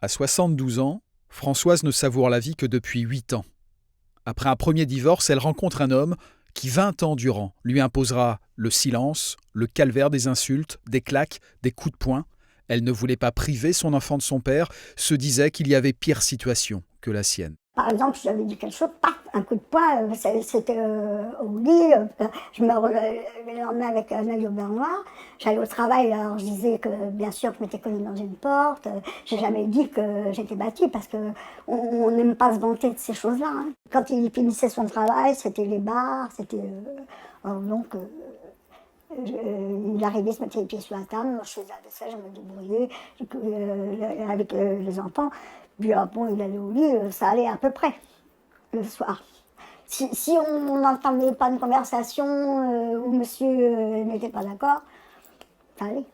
À 72 ans, Françoise ne savoure la vie que depuis 8 ans. Après un premier divorce, elle rencontre un homme qui, 20 ans durant, lui imposera le silence, le calvaire des insultes, des claques, des coups de poing. Elle ne voulait pas priver son enfant de son père, se disait qu'il y avait pire situation que la sienne. Par exemple, si j'avais dit quelque chose, paf, un coup de poing, c'était au lit. Je me relevais le lendemain avec un œil au beurre noir. J'allais au travail, alors je disais que bien sûr que je m'étais collée dans une porte. J'ai jamais dit que j'étais battue parce qu'on n'aime pas se vanter de ces choses-là. Hein. Quand il finissait son travail, c'était les bars, c'était... il arrivait, se mettait les pieds sur la table, moi je faisais la vaisselle, je me débrouillais avec les enfants. Puis bon, il allait au lit, ça allait à peu près le soir. Si on n'entendait pas une conversation où monsieur n'était pas d'accord, ça allait.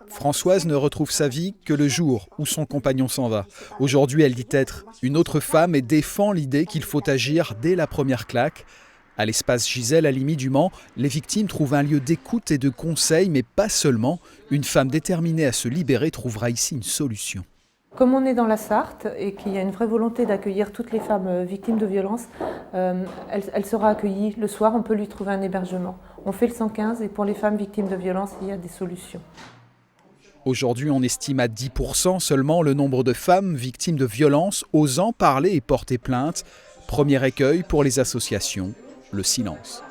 Françoise ne retrouve sa vie que le jour où son compagnon s'en va. Aujourd'hui, elle dit être une autre femme et défend l'idée qu'il faut agir dès la première claque. À l'espace Gisèle à Limy du Mans, les victimes trouvent un lieu d'écoute et de conseil, mais pas seulement. Une femme déterminée à se libérer trouvera ici une solution. Comme on est dans la Sarthe et qu'il y a une vraie volonté d'accueillir toutes les femmes victimes de violences, elle sera accueillie le soir, on peut lui trouver un hébergement. On fait le 115 et pour les femmes victimes de violences, il y a des solutions. Aujourd'hui, on estime à 10% seulement le nombre de femmes victimes de violences osant parler et porter plainte. Premier écueil pour les associations, le silence.